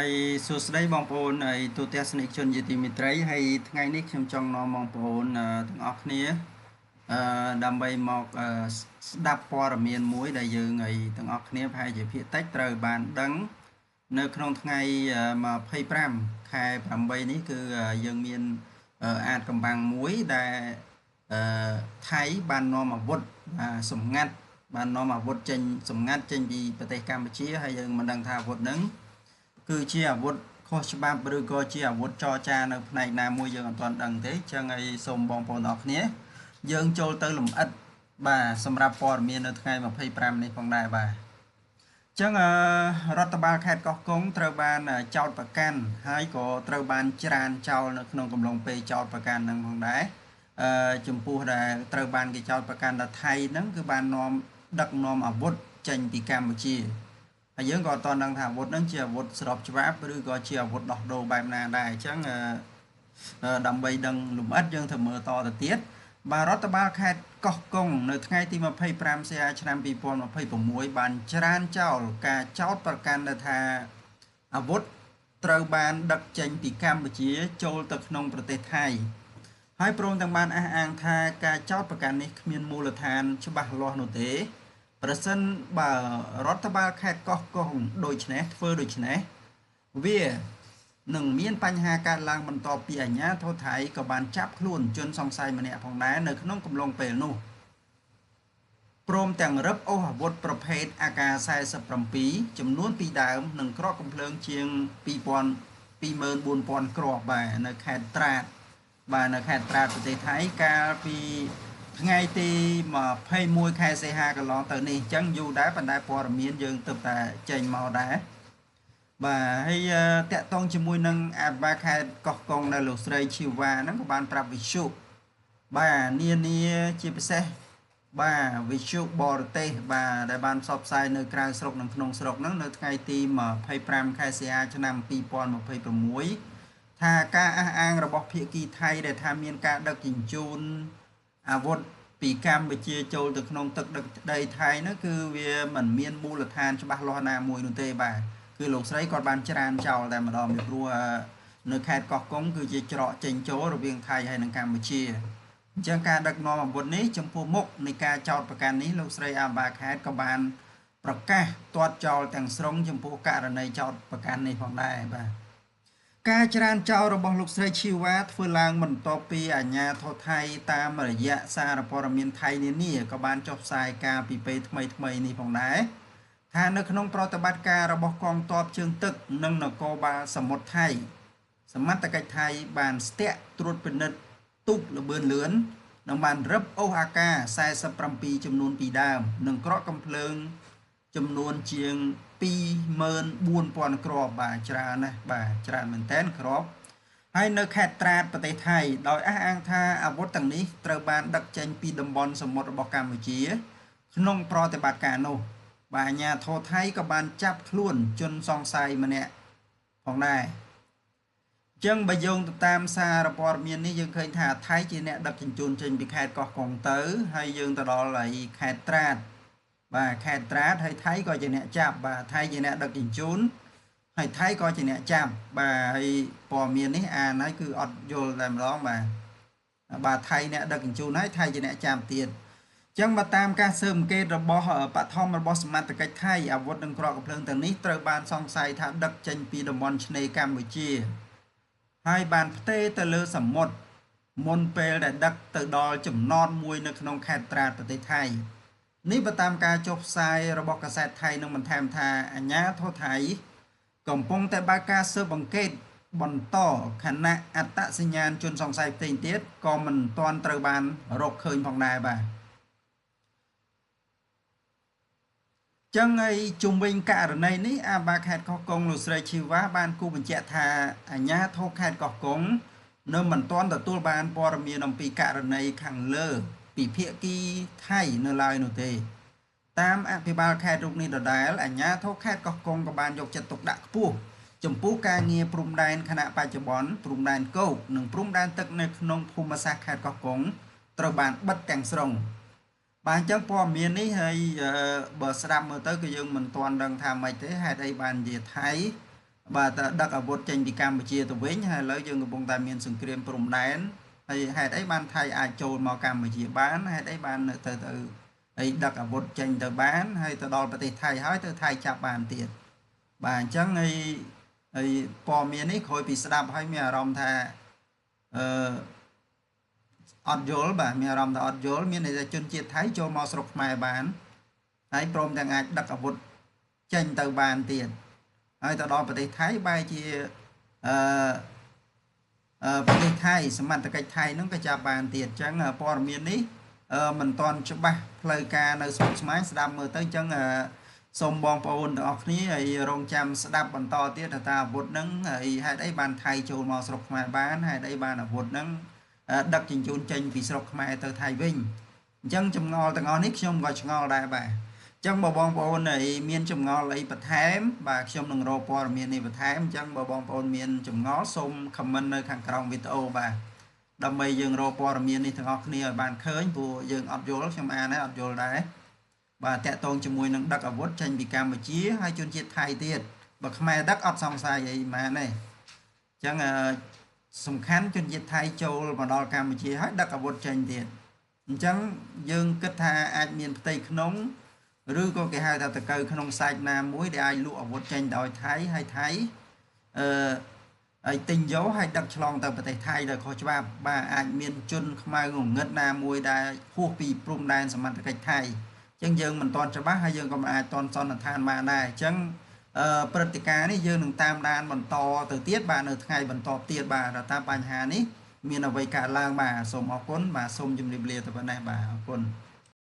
Hay số đây bong bồn hay tụi test này chân gì thì mình thấy hay ngày nay trong trong nó bong bồn thằng ốc nia đam bay mọc đạp qua ở miền muối đại dương ngày thằng ốc nia hay chỉ phía tách trời bàn đắng nơi trong ngày mà phay pram khai pram bay ní cứ dương miền ăn cầm bằng muối đại thấy ban nó mà vụt sủng ngắt ban nó mà vụt trên sủng ngắt trên gì tại Campuchia hay dương mình đang thả vụt nắng cứ chia vụt khó ba bự có chia vụt cho chaនៅផ្នែកណាមួយយើងអត់ទាន់ដឹងទេចឹងហើយសូមបងប្អូនអរគ្នាយើងចូលទៅលំអិតបាទសម្រាប់ព័ត៌មាននៅថ្ងៃ25នេះផងដែរបាទចឹងរដ្ឋបាលខេត្តកោះកុងត្រូវបានចោទប្រកាន់ហើយក៏ត្រូវបានច្រានចោលនៅក្នុងកំឡុងពេលចោទប្រកាន់នឹងផងដែរចំពោះដែលត្រូវបានគេចោទប្រកាន់ថាថៃហ្នឹងគឺបាននាំដឹកនាំអាវុធចេញពីកម្ពុជាហើយយើងក៏អត់ដឹងថាអាវុធហ្នឹងជាអាវុធស្របច្បាប់ឬក៏ជាអាវុធដោះដូរបែបណាដែរអញ្ចឹងដើម្បីដឹងលម្អិតយើងត្រូវមើលតទៅទៀតបាទរដ្ឋបាលខេត្តកោះកុងនៅថ្ងៃទី25សីហាឆ្នាំ2026បានច្រានចោលការចោទប្រកាន់ថាអាវុធត្រូវបានដឹកចេញពីកម្ពុជាចូលទៅក្នុងប្រទេសថៃហើយព្រមទាំងបានអះអាងថាការចោទប្រកាន់នេះគ្មានមូលដ្ឋានច្បាស់លាស់នោះទេប្រសិនបើរដ្ឋបាលខេត្តកោះកុងដូចនេះធ្វើដូចនេះវានឹងមានបញ្ហាកើតឡើងបន្ទាប់ពីអាជ្ញាធរថៃក៏បានចាប់ខ្លួនជនសង្ស័យម្នាក់ផងដែរនៅក្នុងកំឡុងពេលនោះព្រមទាំងរឹបអូសអាវុធប្រភេទ AK-47 ចំនួន2ដើមនិងគ្រាប់កាំភ្លើងជាង24,000 គ្រាប់បាទនៅខេត្តត្រាតបាទនៅខេត្តត្រាតប្រទេសថៃកាលពីថ្ងៃទី21ខែសីហាកន្លងទៅនេះអញ្ចឹងយូរដែរប៉ុន្តែព័ត៌មានយើងទើបតែចេញមកដែរបាទហើយតាក់ទងជាមួយនឹងអាបាខេត្តកោះកុងនៅលោកស្រីឈីវ៉ាហ្នឹងក៏បានប្រាប់វិទ្យុបាទនានាជាពិសេសបាទវិទ្យុបរទេសបាទដែលបានផ្សព្វផ្សាយនៅក្រៅស្រុកនិងក្នុងស្រុកហ្នឹងនៅថ្ងៃទី25ខែសីហាឆ្នាំ2026ថាការអះអាងរបស់ភាគីថៃដែលថាមានការដឹកជញ្ជូនអាវុធពីកម្ពុជាចូលទៅក្នុងទឹកដីថៃនោះគឺវាមិនមានមូលដ្ឋានច្បាស់លាស់ណាមួយនោះទេបាទគឺលោកស្រីគាត់បានច្រានចោលតែម្ដងពីព្រោះនៅខេត្តកោះកុងគឺជាច្រកចេញចូលរវាងថៃហើយនិងកម្ពុជាអញ្ចឹងការដឹកនាំអាវុធនេះចំពោះមុខនៃការចោទប្រកាន់នេះលោកស្រីអាបាខេត្តក៏បានប្រកាសទាត់ចោលទាំងស្រុងចំពោះករណីចោទប្រកាន់នេះផងដែរបាទការច្រានចោលរបស់លោកស្រីឈីវ៉ាធ្វើឡើងបន្ទាប់ពីអាជ្ញាធរថៃតាមរយៈសារព័ត៌មានថៃនានាក៏បានចុះផ្សាយការពីពេលថ្មីនេះផងដែរថានៅក្នុងប្រតិបត្តិការរបស់កងទ័ពជើងទឹកនិងនគរបាលសមុទ្រថៃសមត្ថកិច្ចថៃបានស្ទាក់ត្រួតពិនិត្យទូកល្បឿនលឿននិងបានរឹបអូសអាកា47ចំនួន2ដើមនិងក្រកកំភ្លើងចំនួនជាង24,000 គ្រាប់បាទច្រើនណាស់បាទច្រើនមែនទែនគ្រាប់ហើយនៅខេត្តត្រាតប្រទេសថៃដោយអះអាងថាអាវុធទាំងនេះត្រូវបានដឹកចេញពីតំបន់សមុទ្ររបស់កម្ពុជាក្នុងប្រតិបត្តិការនោះបាទអាជ្ញាធរថៃក៏បានចាប់ខ្លួនជនសង្ស័យម្នាក់ផងដែរអញ្ចឹងបើយោងទៅតាមសារព័ត៌មាននេះយើងឃើញថាថៃជាអ្នកដឹកជញ្ជូនចេញពីខេត្តកោះកុងទៅហើយយើងទៅដល់ឯខេត្តត្រាតបាទខេត្តត្រាតហើយថៃក៏ជាអ្នកចាប់បាទថៃជាអ្នកដឹកជញ្ជូនហើយថៃក៏ជាអ្នកចាប់បាទហើយព័ត៌មាននេះអានហើយគឺអត់យល់តែម្ដងបាទថៃអ្នកដឹកជញ្ជូនហើយថៃជាអ្នកចាប់ទៀតអញ្ចឹងបើតាមការស៊ើបអង្កេតរបស់បឋមរបស់សមត្ថកិច្ចថៃអាវុធនិងគ្រាប់កាំភ្លើងទាំងនេះត្រូវបានសង្ស័យថាដឹកចេញពីតំបន់ឆ្នេរកម្ពុជាហើយបានផ្ទេរទៅលើសមុទ្រមុនពេលដែលដឹកទៅដល់ចំណតមួយនៅក្នុងខេត្តត្រាតប្រទេសថៃនេះបើតាមការចុះផ្សាយរបស់កាសែតថៃនឹងបន្ថែមថាអាជ្ញាធរថៃកំពុងតែបើកការស៊ើបអង្កេតបន្តខណៈអត្តសញ្ញាណជនសង្ស័យផ្សេងទៀតក៏មិនទាន់ត្រូវបានរកឃើញផងដែរបាទចឹងហើយជុំវិញករណីនេះអាបាខេត្តកោះកុងលោកស្រីឈីវ៉ាបានគូបញ្ជាក់ថាអាជ្ញាធរខេត្តកោះកុងនៅមិនទាន់ទទួលបានព័ត៌មានអំពីករណីខាងលើពីភាគីថៃនៅឡើយនោះទេតាមអភិបាលខេត្តរូបនេះដដែលអាជ្ញាធរខេត្តកោះកុងក៏បានយកចិត្តទុកដាក់ខ្ពស់ចំពោះការងារព្រំដែនខណៈបច្ចុប្បន្នព្រំដែនគោកនិងព្រំដែនទឹកនៅក្នុងភូមិសាស្ត្រខេត្តកោះកុងត្រូវបានបិទទាំងស្រុងបាទអញ្ចឹងព័ត៌មាននេះហើយបើស្ដាប់មើលទៅគឺយើងមិនទាន់ដឹងថាម៉េចទេហេតុអីបានជាថៃ បាទដឹកអាវុធចេញពីកម្ពុជាទៅវិញហើយឥឡូវយើងកំពុងតែមានសង្គ្រាមព្រំដែនហើយហេតុអីបានថៃអាចចូលមកកម្ពុជាបានហេតុអីបានទៅហើយដឹកអាវុធចេញទៅបានហើយទៅដល់ប្រទេសថៃហើយទៅថៃចាប់បានទៀតបាទអញ្ចឹងហើយព័ត៌មាននេះក្រោយពីស្ដាប់ហើយមានអារម្មណ៍ថាអត់យល់បាទមានអារម្មណ៍ថាអត់យល់មានន័យថាជនជាតិថៃចូលមកស្រុកខ្មែរបានហើយព្រមទាំងអាចដឹកអាវុធចេញទៅបានទៀតហើយទៅដល់ប្រទេសថៃបែរជាប្រទេសថៃសមត្ថកិច្ចថៃហ្នឹងក៏ចាប់បានទៀតអញ្ចឹងព័ត៌មាននេះមិនទាន់ច្បាស់ផ្លូវការនៅស្រុកស្មាញស្ដាប់មើលទៅអញ្ចឹងសូមបងប្អូនទាំងអស់គ្នាហើយរងចាំស្ដាប់បន្តទៀតថាអាវុធហ្នឹងហើយហេតុអីបានថៃចូលមកស្រុកខ្មែរបានហេតុអីបានអាវុធហ្នឹងដឹកជញ្ជូនចេញពីស្រុកខ្មែរទៅថៃវិញអញ្ចឹងចម្ងល់ទាំងអស់នេះខ្ញុំក៏ឆ្ងល់ដែរបាទចឹងបងប្អូនមានចម្ងល់អីបន្ថែមបាទខ្ញុំនឹងរកព័ត៌មាននេះបន្ថែមអញ្ចឹងបងប្អូនមានចម្ងល់សូម comment នៅខាងក្រោមវីដេអូបាទដើម្បីយើងរកព័ត៌មាននេះទាំងអស់គ្នាឲ្យបានឃើញព្រោះយើងអត់យល់ខ្ញុំអានហើយអត់យល់ដែរបាទតាក់ទងជាមួយនឹងដឹកអាវុធចេញពីកម្ពុជាហើយជនជាតិថៃទៀតបើខ្មែរដឹកអត់សង្ស័យអីម៉ានទេអញ្ចឹងសំខាន់ជនជាតិថៃចូលមកដល់កម្ពុជាហើយដឹកអាវុធចេញទៀតអញ្ចឹងយើងគិតថាអាចមានផ្ទៃក្នុងឬក៏គេហៅថាតកៅក្នុងសាច់ណាមួយដែលអាចលក់អាវុធចេញទៅឲ្យថៃហើយថៃហើយទិញយកហើយដឹកឆ្លងទៅប្រទេសថៃដោយខុសច្បាប់បាទអាចមានជនខ្មៅងងឹតណាមួយដែលហួសពីព្រំដែនសមត្ថកិច្ចថៃអញ្ចឹងយើងមិនទាន់ច្បាស់ហើយយើងក៏មិនអាចទាន់សន្និដ្ឋានបានដែរអញ្ចឹងព្រឹត្តិការណ៍នេះយើងនឹងតាមដានបន្តទៅទៀតបាទនៅថ្ងៃបន្តទៀតបាទតាមបញ្ហានេះមានអ្វីកើតឡើងបាទសូមអរគុណបាទសូមជម្រាបលាទៅប៉ុណ្ណេះបាទអរគុណ